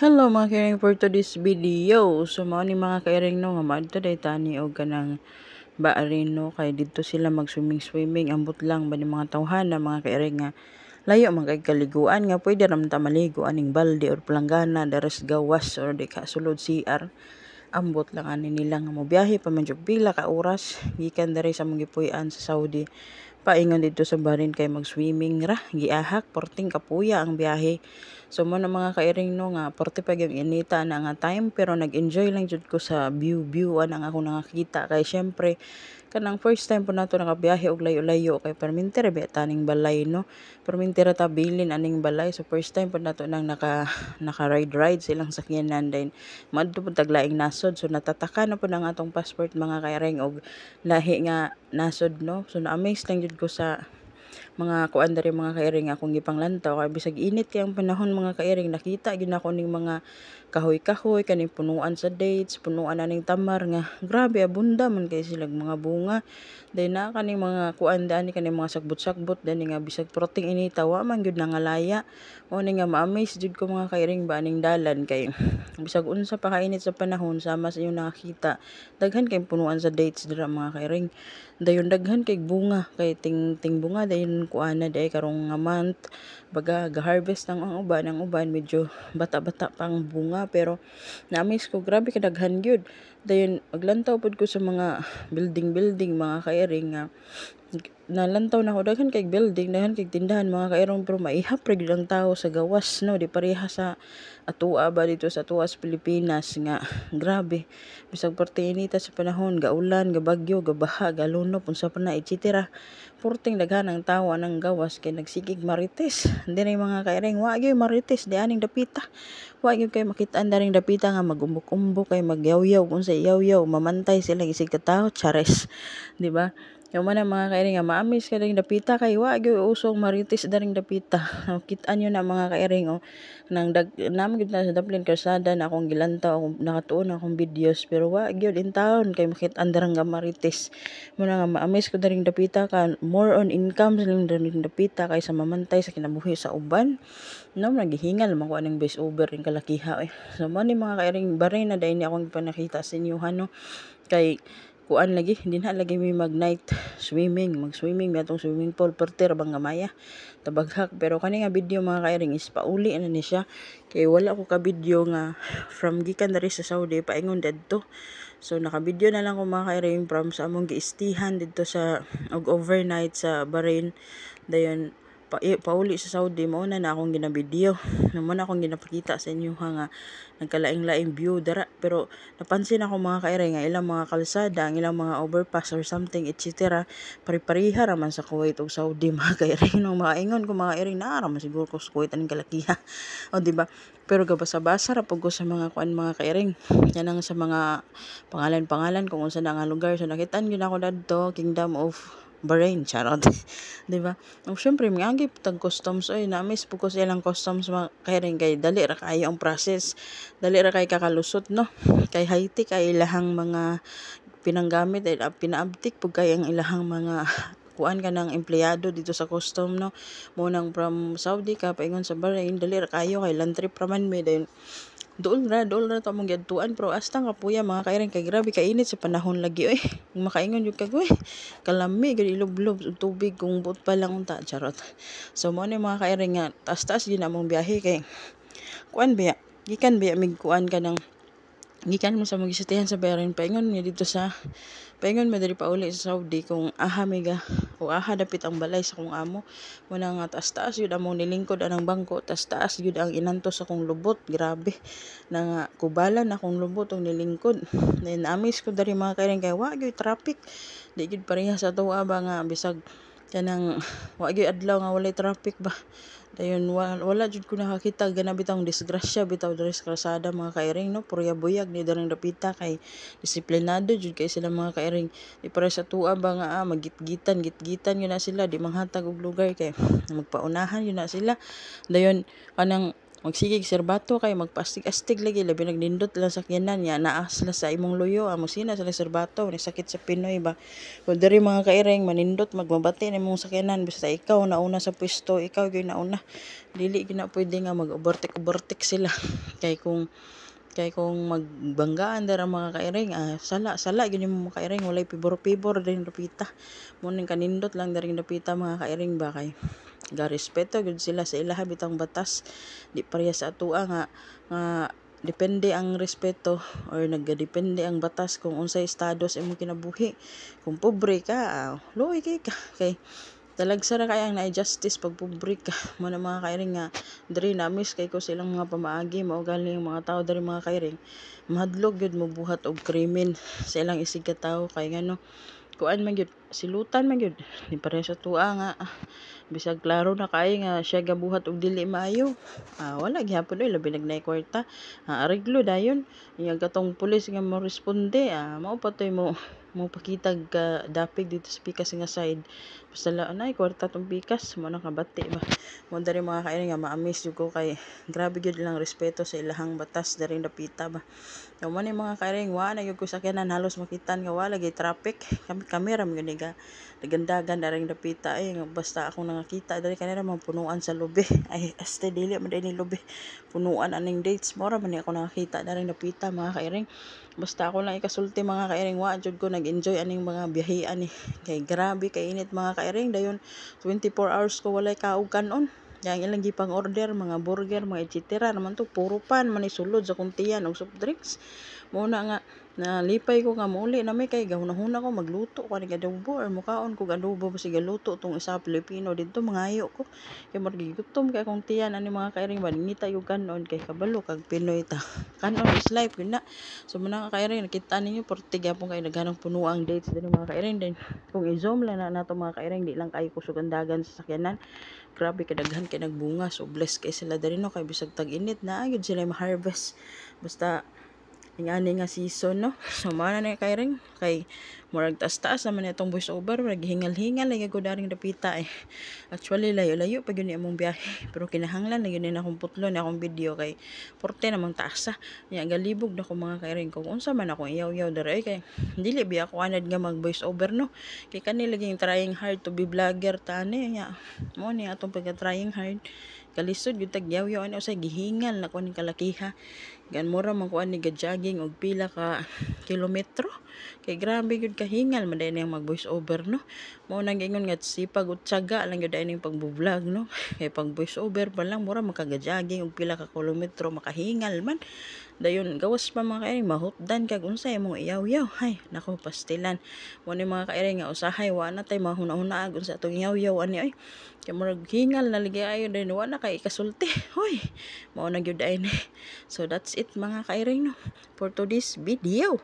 Hello mga kairing, for today's video. So mao ni mga kairing no nga maadto day tani og kanang baarin no kay didto sila mag-swimming ambot lang ba ni mga tawhana mga kairing nga layo man kay kaliguan nga pwede ra man ta maligo aning balde or planggana daras gawas or di ka sulod CR. Ambot lang ani nila nga mobiyahe pa man jud pila ka oras gikan diri sa mong gipuy-an sa Saudi paingon dito sa Bahrain kay mag-swimming ra giahak porting kapuya ang biyahe. So mo na mga kairing no nga 45 yung inita na nga time pero nag-enjoy lang jud ko sa view ang ako nakakita kay syempre kanang first time po nato nakabiyahe og layo-layo kay perminti ra biya taning balay no. Perminti ra ta bilin aning balay so first time po nato nang naka ride silang sakyanan din madto pud taglaing nasod so natataka na po ang atong passport mga kairing og lahi nga nasod no. So na-amaze lang jud ko sa mga kuan diri mga kairing akong gipanglantaw kay bisag init kay ang panahon mga kairing nakita gyud ako ning mga kahoy-kahoy kaning punuan sa dates, punuan na ning tamar nga grabe abunda man kay sila mga bunga. Then na kaning mga kuan dani kaning mga sagbot-sagbot dani nga bisag proting inita wa man gyud nangalaya. Mo ni nga ma-amaze jud ko mga kairing ba ning dalan kay bisag unsa pa kainit sa panahon sama sa inyong nakakita daghan kay punuan sa dates dira mga kairing. Dayon daghan kay bunga kay ting bunga dayon kuana day karong nga month baga ga-harvest ang uban medyo bata-bata pang bunga pero na-amaze ko grabe kadaghan gyud. Dayon maglantaw pud ko sa mga building mga kairing nga nalantaw na ako daghan kay building daghan kay tindahan mga kairong pero maihap ra gyud ang tawo sa gawas no di pareha sa atua ba dito sa tuwas Pilipinas nga grabe bisag porte inita sa panahon gaulan gabagyo gabaha galunop unsa pa na etc. Porting daghan ang tawo nang gawas kay nagsigig marites dinay mga kairing wa gyud marites di aning dapita wa gyud kay makit-an daring dapita nga magumbok-umbok kay magyaw-yaw unsa yaw-yaw mamantay sila gisig ka tawo chares di ba. Yung man mga kairing nga ma-amaze ka daring dapita kay wa gyud usong marites daring dapita. Kit-an yun na mga kairing nang naman gyud na sa Dublin Kalsada na akong gilantaw akong nakatuon akong videos pero wa gyud in town kay makit-an darang nga marites. Mo na nga ma-amaze ko daring dapita ka more on income silang daring dapita kaysa mamantay sa kinabuhi sa uban. No naghihingal man ko aning base over ring kalakiha So mo ni mga kairing baray na dai ni akong panakita sa inyo no kay kuan lagi hindi na lagi may mag night mag-swimming atong swimming pool perter bang gamaya tabaghak pero kani nga video mga kairing is pauli na ni siya kay wala ko ka video nga from gikan diri sa Saudi paingon didto. So naka-video na lang ko mga kairing from sa among giistihan didto sa og overnight sa Bahrain dayon pauli sa Saudi mao na akong ginabideo naman akong ginapakita sa inyo nga nagkalaing-laing view dara pero napansin ako mga kairing nga ilang mga kalsada ang ilang mga overpass or something etc. pare-pareha raman sa Kuwait ug Saudi mga kairing no maingon ko mga kairing na raman siguro ko sa Kuwait aning kalakiha o di ba pero gabasa-basa ra pud ko sa mga kuan mga kairing yan ang sa mga pangalan kung unsa na nga lugar so nakitaan gyud ako dadto Kingdom of Bahrain charot di ba. Syempre miagi tag customs oy na-miss po ko sa ilang customs mga kairing kay dali ra kayo ang process dali ra kay kakalusot no kay high-tech kay ilahang mga pinanggamit ay pinaabtik pug kay ang ilahang mga kuan ka ng empleyado dito sa custom no mo nang from Saudi ka paingon sa Bahrain dali ra kayo kay land trip raman me then dool ra to mong giadtuan pero astang kapuya mga kairing kay grabe kainit sa panahon lagi oy makaingon jud kag oy kalami gid ilublob og tubig kung buot pa lang unta charot. So mo ni mga kairing nga taas-taas gyud among biyahe kay kuan biya gikan biya mig kuan ka ng gikan mo sa magisitihan sa Bahrain paingon niya dito sa paingon mo diri pauli sa Saudi kung aha mega o aha dapit ang balay sa kong amo mo na nga taas-taas yun among nilingkod anang bangko taas-taas yun ang inantos akong lubot grabe na nga kubalan akong lubot ang nilingkod then amis ko dari mga kairing kay wa gyud traffic di gyud pareha sa tuwa ba nga bisag kanang wa gyud adlaw nga walay traffic ba dayon wala jud ko nakakita gana bitang disgrasya bitaw diri sa kalsada mga kairing no purya buyag ni darang dapita kay disiplinado jud kay sila mga kairing di para sa tuwa ba nga magitgitan yun na sila di manghatag og lugar kay magpaunahan yun na sila dayon kanang magsigig serbato kay magpaastig-astig lagi labi nagnindot lang sakyanan nya naas la sa imong luyo amo sina sa serbato ni sakit sa Pinoy ba kun diri mga kairing manindot magmabati na imong sakyanan basta ikaw nauna sa pwesto ikaw gyud nauna dili gyud na pwede nga mag-overtake sila kay kung magbanggaan dara mga kairing sala gyud mo mga kairing walay pibor din dapita mo ning kanindot lang daring dapita mga kairing ba kay respeto gud sila sa ilaha bitang batas di pareha sa atoa nga depende ang respeto or nagdepende ang batas kung unsay estado sa imong kinabuhi kung pobre ka luoy kay talagsa ra kay ang naay justice pag pobre ka mo na mga kairing nga diri namis kay ko silang mga pamaagi mao galing mga tao diri mga kairing mahadlok gyud mo buhat og krimen sa ilang isig ka tawo kay ngano kuan man gyud silutan man gyud di pareha sa tuwa nga bisag klaro na kay nga siya gabuhat og dili maayo wala gyapon oy labi nagnay kwarta ariglo dayon iyang katong pulis nga mo responde mao patoy mo pakitag ka dapig dito sa pikas nga side basta nay kwarta tong pikas mo nakabati ba mo dari mga kairing nga ma-amaze jud ko kay grabe gyud lang respeto sa ilahang batas daring dapita ba mo ni mga kairing wa na gyud ko sakyanan halos makitan nga wala gyud traffic kami kamera mo gyud ga dagandagan daring dapita basta akong nakakita dari kanira mga punuan sa lobe este dili man ni lobe punuan aning dates mora man ni ako nakakita daring dapita mga kairing basta ako lang ikasulti mga kairing wa jud ko nag-enjoy aning mga biyahean kay grabe kay init mga kairing dayon 24 hours ko walay kaog kanon yang ilang gipang order mga burger mga etc naman to puro pan man isulod sa kuntiyan og soft drinks mo na nga nalipay ko nga muli na may kay gahuna-huna ko magluto ko ni adobo or mukaon ko adobo basig galuto tong isa Pilipino didto mangayo ko kay magigutom kay akong tiyan ani mga kairing maningita yung kanon kay kabalo kag Pinoy ta kanon is life yun na so mga kairing nakita ninyo porte gyapon kay naghanang puno ang dates din mga kairing din kung i-zoom lang na nato mga kairing di lang kay kusog ang dagan sa sakyanan grabe kay daghan kay nagbunga so bless kay sila diri no kay bisag tag-init na gyud sila ma-harvest basta ingani nga season no so mao na kairing kay murag taas-taas naman itong voice over murag hingal-hingal lagi ko daring dapita actually layo-layo pa gyud ni among biyahe pero kinahanglan na gyud ni akong putlon akong video kay porte namang taas nya galibog na ko mga kairing kung unsa man akong iyaw-iyaw diri kay dili biya ako anad nga mag voice over no kay kani laging trying hard to be vlogger tani nya mo ni atong pagka trying hard kalisod gyud tag yaw-yaw ani usay gihingal na ko ning kalakiha gan mura man kuan ni jogging og pila ka kilometro kay grabe gyud kahingal man dai mag voice over no mao nang ingon nga sipag ug tiyaga lang gyud ining pagbo-vlog no kay pag voice over pa lang mura makaga-jogging og pila ka kilometro makahingal man dayon gawas pa mga kairing mahutdan kag unsay imong iyaw-yaw hay nako pastilan mo ni mga kairing nga usahay wa na tay mahuna-hunaag unsa atong iyaw-yaw ani ay kay murag hingal na lagi ayo din wa na kay kasulti hoy mao na gyud ay ni so that's it mga kairing no for today's video.